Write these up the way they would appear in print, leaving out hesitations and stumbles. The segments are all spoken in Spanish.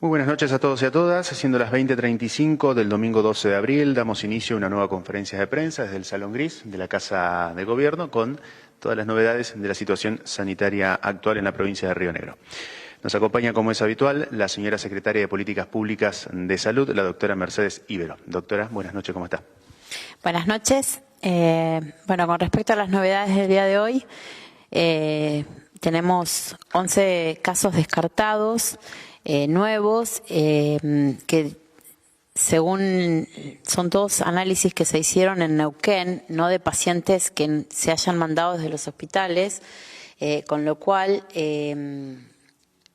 Muy buenas noches a todos y a todas. Siendo las 20:35 del domingo 12 de abril, damos inicio a una nueva conferencia de prensa desde el Salón Gris de la Casa de Gobierno con todas las novedades de la situación sanitaria actual en la provincia de Río Negro. Nos acompaña, como es habitual, la señora Secretaria de Políticas Públicas de Salud, la doctora Mercedes Ibero. Doctora, buenas noches, ¿cómo está? Buenas noches. Bueno, con respecto a las novedades del día de hoy, tenemos 11 casos descartados nuevos que según son todos análisis que se hicieron en Neuquén, no de pacientes que se hayan mandado desde los hospitales, con lo cual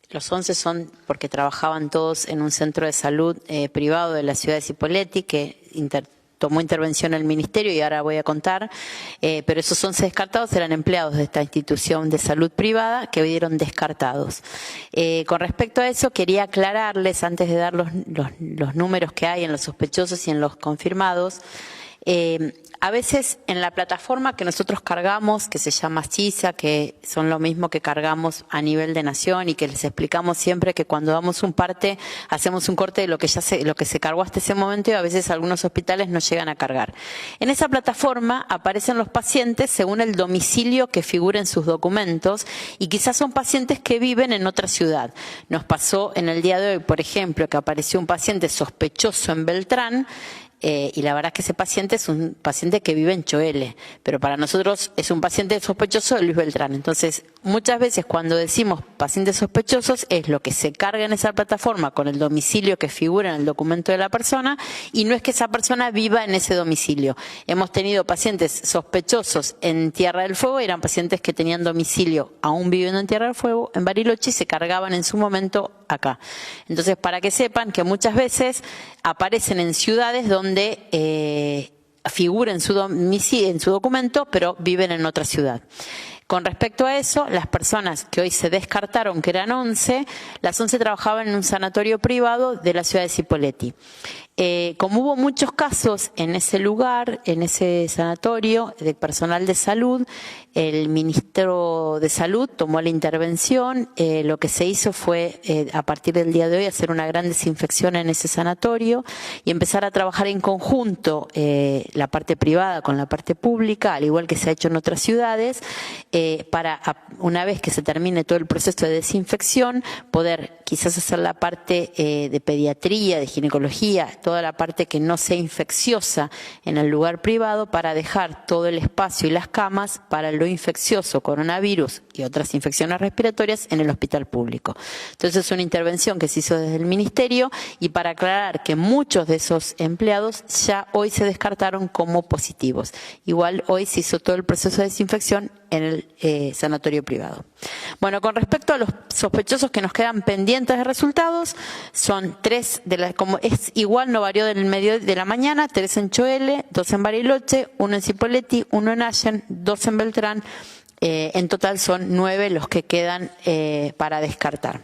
los 11 son porque trabajaban todos en un centro de salud privado de la ciudad de Cipolletti que tomó intervención el Ministerio y ahora voy a contar, pero esos 11 descartados eran empleados de esta institución de salud privada que vieron descartados. Con respecto a eso, quería aclararles, antes de dar los números que hay en los sospechosos y en los confirmados, a veces en la plataforma que nosotros cargamos, que se llama CISA, que son lo mismo que cargamos a nivel de nación y que les explicamos siempre que cuando damos un parte, hacemos un corte de lo que se cargó hasta ese momento y a veces algunos hospitales no llegan a cargar. En esa plataforma aparecen los pacientes según el domicilio que figura en sus documentos y quizás son pacientes que viven en otra ciudad. Nos pasó en el día de hoy, por ejemplo, que apareció un paciente sospechoso en Beltrán, y la verdad es que ese paciente es un paciente que vive en Choele, pero para nosotros es un paciente sospechoso de Luis Beltrán. Entonces, muchas veces cuando decimos pacientes sospechosos es lo que se carga en esa plataforma con el domicilio que figura en el documento de la persona y no es que esa persona viva en ese domicilio. Hemos tenido pacientes sospechosos en Tierra del Fuego, eran pacientes que tenían domicilio aún viviendo en Tierra del Fuego, en Bariloche, y se cargaban en su momento acá. Entonces, para que sepan que muchas veces aparecen en ciudades donde figura en su documento, pero viven en otra ciudad. Con respecto a eso, las personas que hoy se descartaron, que eran 11, las 11 trabajaban en un sanatorio privado de la ciudad de Cipolletti. Como hubo muchos casos en ese lugar, en ese sanatorio de personal de salud, el ministro de Salud tomó la intervención. Lo que se hizo fue, a partir del día de hoy, hacer una gran desinfección en ese sanatorio y empezar a trabajar en conjunto la parte privada con la parte pública, al igual que se ha hecho en otras ciudades, para, una vez que se termine todo el proceso de desinfección, poder quizás hacer la parte de pediatría, de ginecología, toda la parte que no sea infecciosa en el lugar privado, para dejar todo el espacio y las camas para lo infeccioso, coronavirus y otras infecciones respiratorias en el hospital público. Entonces es una intervención que se hizo desde el Ministerio y para aclarar que muchos de esos empleados ya hoy se descartaron como positivos. Igual hoy se hizo todo el proceso de desinfección en el sanatorio privado. Bueno, con respecto a los sospechosos que nos quedan pendientes de resultados, son 3, como es igual, no varió del medio de la mañana, 3 en Choele, 2 en Bariloche, 1 en Cipolletti, 1 en Allen, 2 en Beltrán. En total son 9 los que quedan para descartar.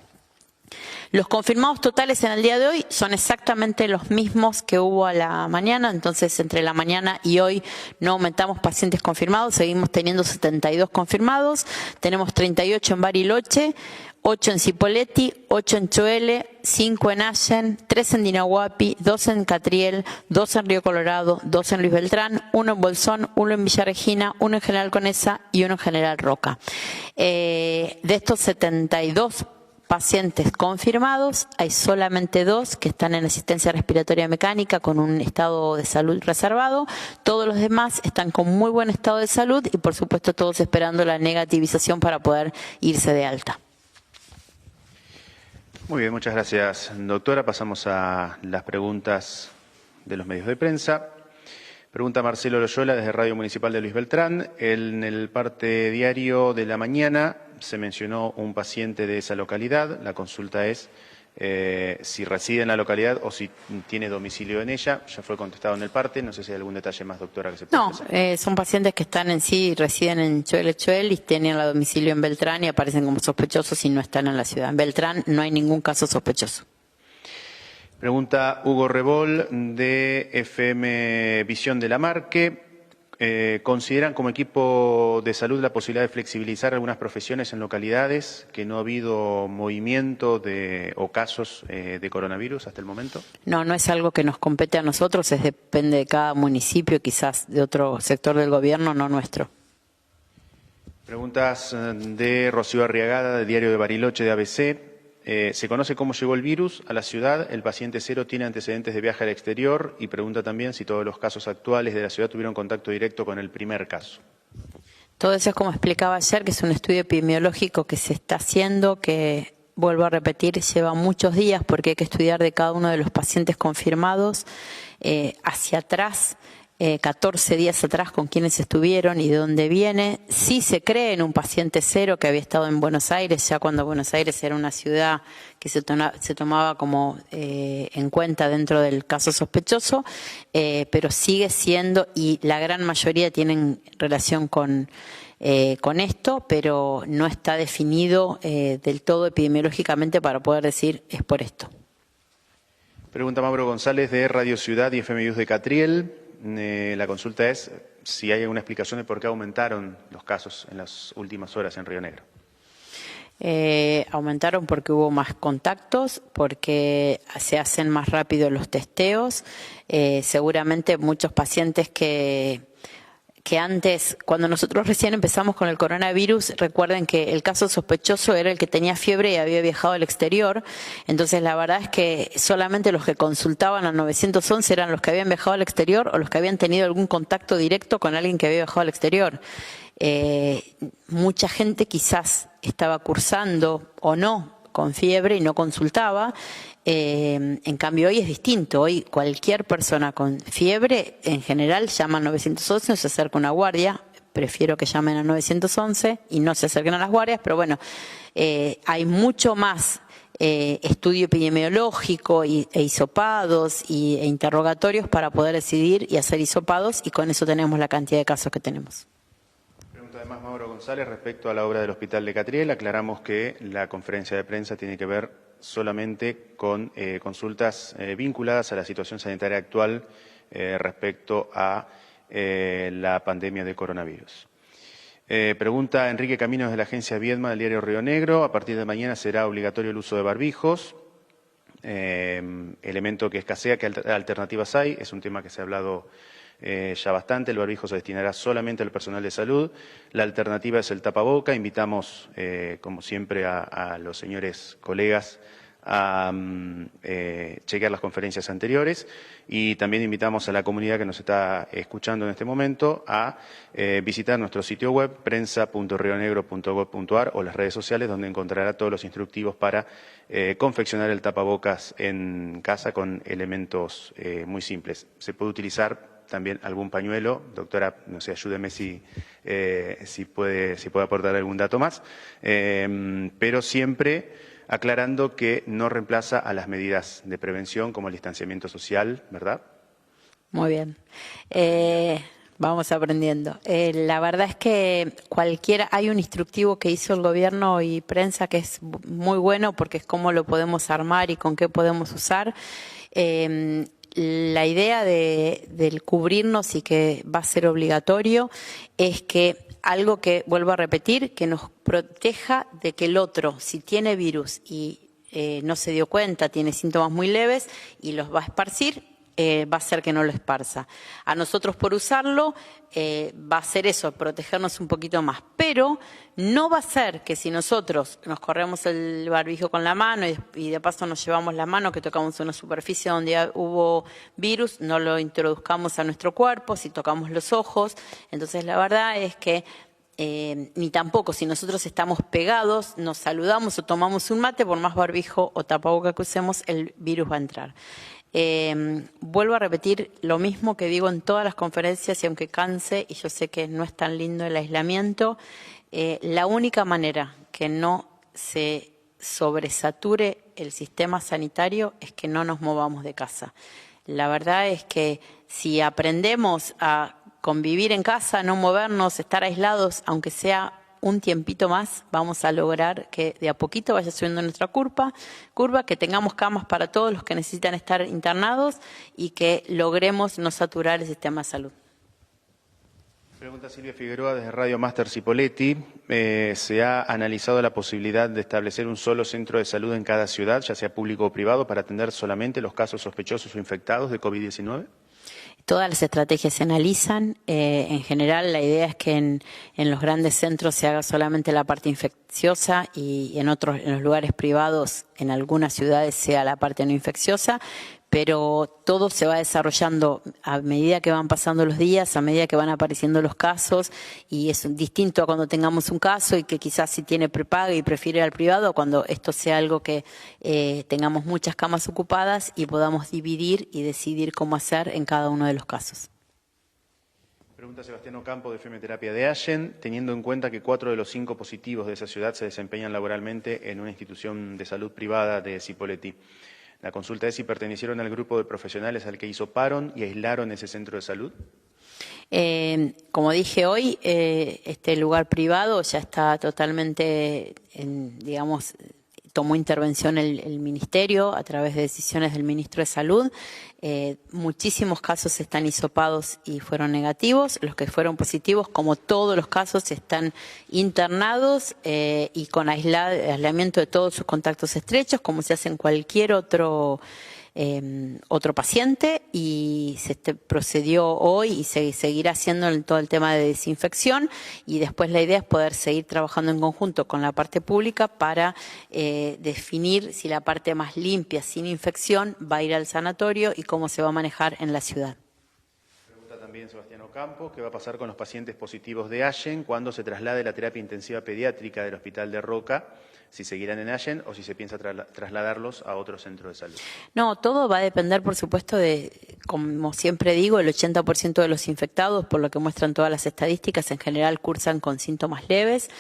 Los confirmados totales en el día de hoy son exactamente los mismos que hubo a la mañana, entonces entre la mañana y hoy no aumentamos pacientes confirmados, seguimos teniendo 72 confirmados, tenemos 38 en Bariloche, 8 en Cipolletti, 8 en Choele, 5 en Allen, 3 en Dinahuapi, 2 en Catriel, 2 en Río Colorado, 2 en Luis Beltrán, 1 en Bolsón, 1 en Villa Regina, 1 en General Conesa y 1 en General Roca. De estos 72 pacientes confirmados, hay solamente 2 que están en asistencia respiratoria mecánica con un estado de salud reservado. Todos los demás están con muy buen estado de salud y, por supuesto, todos esperando la negativización para poder irse de alta. Muy bien, muchas gracias, doctora. Pasamos a las preguntas de los medios de prensa. Pregunta Marcelo Loyola desde Radio Municipal de Luis Beltrán. En el parte diario de la mañana se mencionó un paciente de esa localidad. La consulta es si reside en la localidad o si tiene domicilio en ella. Ya fue contestado en el parte. No sé si hay algún detalle más, doctora, que se pueda expresar. No, son pacientes que están en sí, residen en Choel y tienen la domicilio en Beltrán y aparecen como sospechosos y no están en la ciudad. En Beltrán no hay ningún caso sospechoso. Pregunta Hugo Rebol de FM Visión de la Marque. ¿Consideran como equipo de salud la posibilidad de flexibilizar algunas profesiones en localidades que no ha habido movimiento o casos de coronavirus hasta el momento? No, no es algo que nos compete a nosotros, depende de cada municipio, quizás de otro sector del gobierno, no nuestro. Preguntas de Rocío Arriagada, de Diario de Bariloche, de ABC. ¿Se conoce cómo llegó el virus a la ciudad? ¿El paciente cero tiene antecedentes de viaje al exterior? Y pregunta también si todos los casos actuales de la ciudad tuvieron contacto directo con el primer caso. Todo eso es como explicaba ayer, que es un estudio epidemiológico que se está haciendo, que, vuelvo a repetir, lleva muchos días porque hay que estudiar de cada uno de los pacientes confirmados hacia atrás, 14 días atrás con quiénes estuvieron y de dónde viene. Sí se cree en un paciente cero que había estado en Buenos Aires, ya cuando Buenos Aires era una ciudad que se tomaba como en cuenta dentro del caso sospechoso, pero sigue siendo, y la gran mayoría tienen relación con esto, pero no está definido del todo epidemiológicamente para poder decir es por esto. Pregunta Mauro González, de Radio Ciudad y FM News de Catriel. La consulta es si hay alguna explicación de por qué aumentaron los casos en las últimas horas en Río Negro. Aumentaron porque hubo más contactos, porque se hacen más rápido los testeos. Seguramente muchos pacientes que antes, cuando nosotros recién empezamos con el coronavirus, recuerden que el caso sospechoso era el que tenía fiebre y había viajado al exterior. Entonces, la verdad es que solamente los que consultaban al 911 eran los que habían viajado al exterior o los que habían tenido algún contacto directo con alguien que había viajado al exterior. Mucha gente quizás estaba cursando o no con fiebre y no consultaba. En cambio hoy es distinto. Hoy cualquier persona con fiebre en general llama al 911 o se acerca a una guardia. Prefiero que llamen al 911 y no se acerquen a las guardias, pero bueno, hay mucho más estudio epidemiológico e hisopados e interrogatorios para poder decidir y hacer hisopados, y con eso tenemos la cantidad de casos que tenemos. Además, Mauro González, respecto a la obra del Hospital de Catriel, aclaramos que la conferencia de prensa tiene que ver solamente con consultas vinculadas a la situación sanitaria actual respecto a la pandemia de coronavirus. Pregunta Enrique Caminos, de la agencia Viedma, del diario Río Negro. A partir de mañana será obligatorio el uso de barbijos, elemento que escasea. ¿Qué alternativas hay? Es un tema que se ha hablado ya bastante. El barbijo se destinará solamente al personal de salud. La alternativa es el tapaboca. Invitamos, como siempre, a los señores colegas a chequear las conferencias anteriores, y también invitamos a la comunidad que nos está escuchando en este momento a visitar nuestro sitio web prensa.rionegro.gov.ar o las redes sociales, donde encontrará todos los instructivos para confeccionar el tapabocas en casa con elementos muy simples. Se puede utilizar también algún pañuelo. Doctora, no sé, ayúdeme si puede aportar algún dato más, pero siempre aclarando que no reemplaza a las medidas de prevención como el distanciamiento social, ¿verdad? Muy bien. Vamos aprendiendo. La verdad es que hay un instructivo que hizo el gobierno y prensa que es muy bueno, porque es cómo lo podemos armar y con qué podemos usar. La idea del cubrirnos y que va a ser obligatorio es que algo que, vuelvo a repetir, que nos proteja de que el otro, si tiene virus y no se dio cuenta, tiene síntomas muy leves y los va a esparcir, va a ser que no lo esparza. A nosotros, por usarlo, va a ser eso, protegernos un poquito más. Pero no va a ser que si nosotros nos corremos el barbijo con la mano y de paso nos llevamos la mano, que tocamos una superficie donde hubo virus, no lo introduzcamos a nuestro cuerpo, si tocamos los ojos. Entonces, la verdad es que ni tampoco si nosotros estamos pegados, nos saludamos o tomamos un mate, por más barbijo o tapaboca que usemos, el virus va a entrar. Vuelvo a repetir lo mismo que digo en todas las conferencias, y aunque canse, y yo sé que no es tan lindo el aislamiento, la única manera que no se sobresature el sistema sanitario es que no nos movamos de casa. La verdad es que si aprendemos a convivir en casa, no movernos, estar aislados, aunque sea un tiempito más, vamos a lograr que de a poquito vaya subiendo nuestra curva, que tengamos camas para todos los que necesitan estar internados y que logremos no saturar el sistema de salud. Pregunta Silvia Figueroa desde Radio Máster Cipolletti. ¿Se ha analizado la posibilidad de establecer un solo centro de salud en cada ciudad, ya sea público o privado, para atender solamente los casos sospechosos o infectados de COVID-19? Todas las estrategias se analizan. En general, la idea es que en los grandes centros se haga solamente la parte infecciosa y en los lugares privados, en algunas ciudades, sea la parte no infecciosa. Pero todo se va desarrollando a medida que van pasando los días, a medida que van apareciendo los casos, y es distinto a cuando tengamos un caso y que quizás si tiene prepaga y prefiere ir al privado, cuando esto sea algo que tengamos muchas camas ocupadas y podamos dividir y decidir cómo hacer en cada uno de los casos. Pregunta Sebastián Ocampo de Femioterapia de Allen. Teniendo en cuenta que 4 de los 5 positivos de esa ciudad se desempeñan laboralmente en una institución de salud privada de Cipolletti, la consulta es si pertenecieron al grupo de profesionales al que hisoparon y aislaron ese centro de salud. Como dije hoy, este lugar privado ya está totalmente, digamos, tomó intervención el Ministerio a través de decisiones del Ministro de Salud. Muchísimos casos están hisopados y fueron negativos. Los que fueron positivos, como todos los casos, están internados y con aislamiento de todos sus contactos estrechos, como se hace en cualquier otro paciente, y se procedió hoy y se seguirá haciendo en todo el tema de desinfección, y después la idea es poder seguir trabajando en conjunto con la parte pública para definir si la parte más limpia, sin infección, va a ir al sanatorio y cómo se va a manejar en la ciudad. Pregunta también Sebastián Ocampo, ¿qué va a pasar con los pacientes positivos de Allen cuando se traslade la terapia intensiva pediátrica del Hospital de Roca? Si seguirán en Allen o si se piensa trasladarlos a otro centro de salud. No, todo va a depender, por supuesto, de, como siempre digo, el 80% de los infectados, por lo que muestran todas las estadísticas, en general cursan con síntomas leves.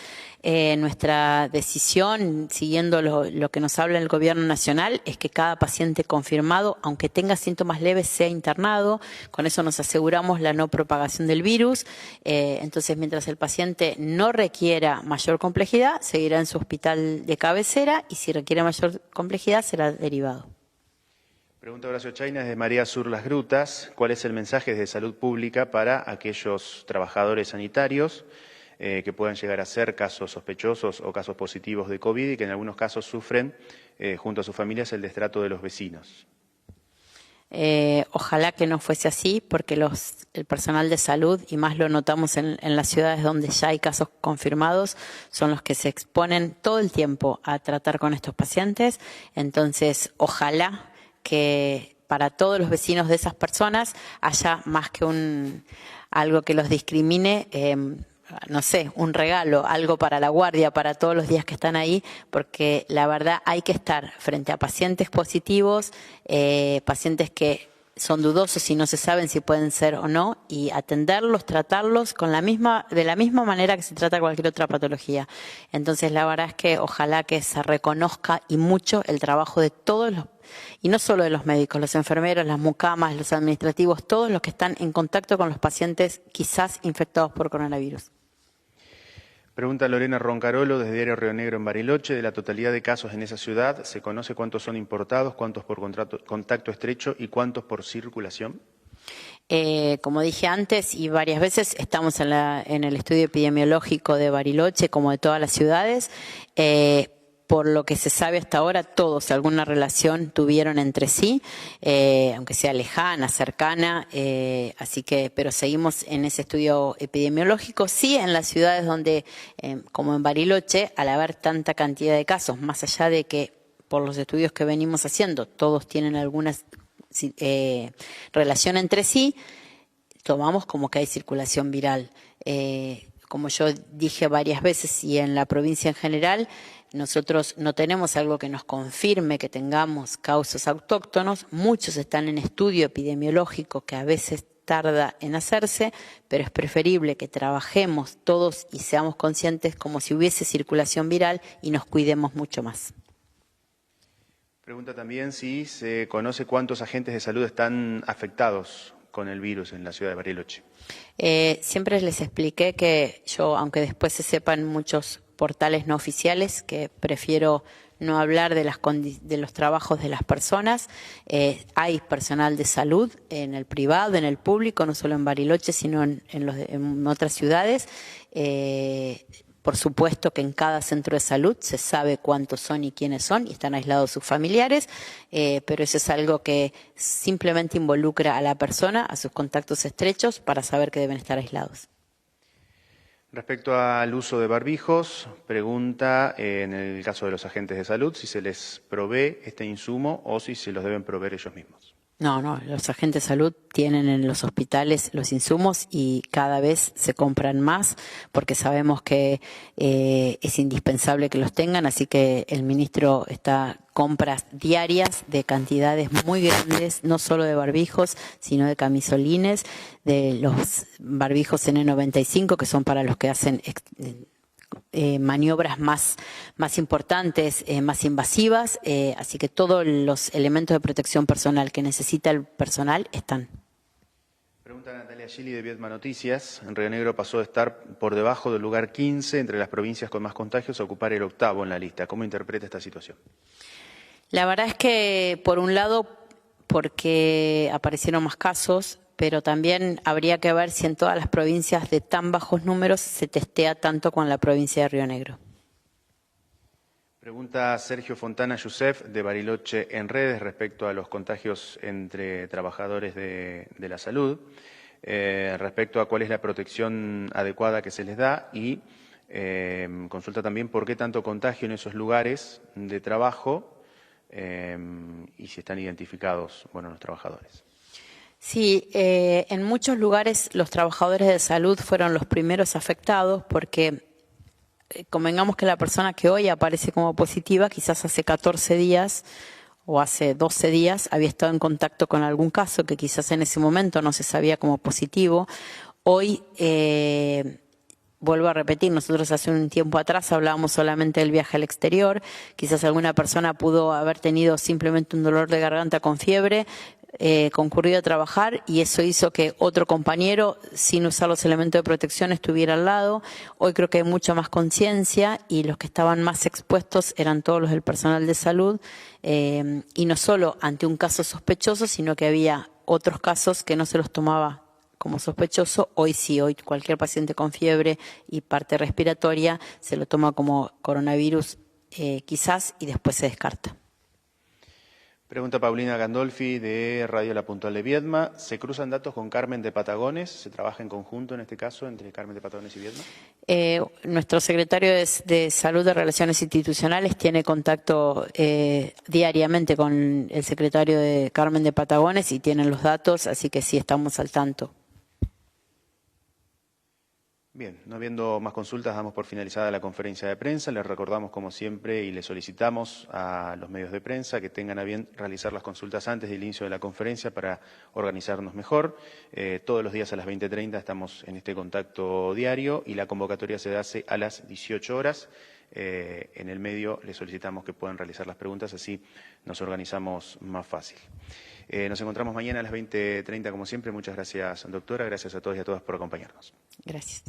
Nuestra decisión, siguiendo lo que nos habla el Gobierno Nacional, es que cada paciente confirmado, aunque tenga síntomas leves, sea internado. Con eso nos aseguramos la no propagación del virus. Entonces, mientras el paciente no requiera mayor complejidad, seguirá en su hospital de cabecera, y si requiere mayor complejidad será derivado. Pregunta Horacio Chaina desde María Sur Las Grutas. ¿Cuál es el mensaje desde Salud Pública para aquellos trabajadores sanitarios que puedan llegar a ser casos sospechosos o casos positivos de COVID y que en algunos casos sufren junto a sus familias el destrato de los vecinos? Ojalá que no fuese así, porque el personal de salud, y más lo notamos en las ciudades donde ya hay casos confirmados, son los que se exponen todo el tiempo a tratar con estos pacientes. Entonces, ojalá que para todos los vecinos de esas personas haya más que algo que los discrimine, no sé, un regalo, algo para la guardia, para todos los días que están ahí, porque la verdad hay que estar frente a pacientes positivos, pacientes que son dudosos y no se saben si pueden ser o no, y atenderlos, tratarlos de la misma manera que se trata cualquier otra patología. Entonces, la verdad es que ojalá que se reconozca y mucho el trabajo de todos y no solo de los médicos, los enfermeros, las mucamas, los administrativos, todos los que están en contacto con los pacientes quizás infectados por coronavirus. Pregunta Lorena Roncarolo desde Diario Río Negro en Bariloche. De la totalidad de casos en esa ciudad, ¿se conoce cuántos son importados, cuántos por contacto estrecho y cuántos por circulación? Como dije antes y varias veces, estamos en el estudio epidemiológico de Bariloche, como de todas las ciudades. Por lo que se sabe hasta ahora, todos alguna relación tuvieron entre sí, aunque sea lejana, cercana, pero seguimos en ese estudio epidemiológico. Sí, en las ciudades donde, como en Bariloche, al haber tanta cantidad de casos, más allá de que por los estudios que venimos haciendo, todos tienen alguna relación entre sí, tomamos como que hay circulación viral. Como yo dije varias veces y en la provincia en general, nosotros no tenemos algo que nos confirme que tengamos casos autóctonos. Muchos están en estudio epidemiológico que a veces tarda en hacerse, pero es preferible que trabajemos todos y seamos conscientes como si hubiese circulación viral y nos cuidemos mucho más. Pregunta también si se conoce cuántos agentes de salud están afectados con el virus en la ciudad de Bariloche. Siempre les expliqué que yo, aunque después se sepan muchos portales no oficiales, que prefiero no hablar de los trabajos de las personas. Hay personal de salud en el privado, en el público, no solo en Bariloche, sino en otras ciudades. Por supuesto que en cada centro de salud se sabe cuántos son y quiénes son y están aislados sus familiares, pero eso es algo que simplemente involucra a la persona, a sus contactos estrechos, para saber que deben estar aislados. Respecto al uso de barbijos, pregunta en el caso de los agentes de salud si se les provee este insumo o si se los deben proveer ellos mismos. No, los agentes de salud tienen en los hospitales los insumos y cada vez se compran más porque sabemos que es indispensable que los tengan, así que el ministro está compras diarias de cantidades muy grandes, no solo de barbijos, sino de camisolines, de los barbijos N95, que son para los que hacen maniobras más importantes, más invasivas, así que todos los elementos de protección personal que necesita el personal están. Pregunta Natalia Gili de Viedma Noticias. En Río Negro pasó de estar por debajo del lugar 15 entre las provincias con más contagios a ocupar el 8º en la lista. ¿Cómo interpreta esta situación? La verdad es que, por un lado, porque aparecieron más casos, pero también habría que ver si en todas las provincias de tan bajos números se testea tanto con la provincia de Río Negro. Pregunta Sergio Fontana Yusef de Bariloche en redes respecto a los contagios entre trabajadores de la salud, respecto a cuál es la protección adecuada que se les da y consulta también por qué tanto contagio en esos lugares de trabajo y si están identificados, los trabajadores. Sí, en muchos lugares los trabajadores de salud fueron los primeros afectados porque convengamos que la persona que hoy aparece como positiva quizás hace 14 días o hace 12 días había estado en contacto con algún caso que quizás en ese momento no se sabía como positivo. Hoy, vuelvo a repetir, nosotros hace un tiempo atrás hablábamos solamente del viaje al exterior, quizás alguna persona pudo haber tenido simplemente un dolor de garganta con fiebre, concurrido a trabajar y eso hizo que otro compañero, sin usar los elementos de protección, estuviera al lado. Hoy creo que hay mucha más conciencia y los que estaban más expuestos eran todos los del personal de salud y no solo ante un caso sospechoso, sino que había otros casos que no se los tomaba como sospechoso. Hoy sí, hoy cualquier paciente con fiebre y parte respiratoria se lo toma como coronavirus quizás y después se descarta. Pregunta Paulina Gandolfi de Radio La Puntual de Viedma. ¿Se cruzan datos con Carmen de Patagones? ¿Se trabaja en conjunto en este caso entre Carmen de Patagones y Viedma? Nuestro secretario de Salud de Relaciones Institucionales tiene contacto diariamente con el secretario de Carmen de Patagones y tienen los datos, así que sí estamos al tanto. Bien, no habiendo más consultas, damos por finalizada la conferencia de prensa. Les recordamos, como siempre, y les solicitamos a los medios de prensa que tengan a bien realizar las consultas antes del inicio de la conferencia para organizarnos mejor. Todos los días a las 20:30 estamos en este contacto diario y la convocatoria se hace a las 18 horas. En el medio les solicitamos que puedan realizar las preguntas, así nos organizamos más fácil. Nos encontramos mañana a las 20:30 como siempre. Muchas gracias, doctora. Gracias a todos y a todas por acompañarnos. Gracias.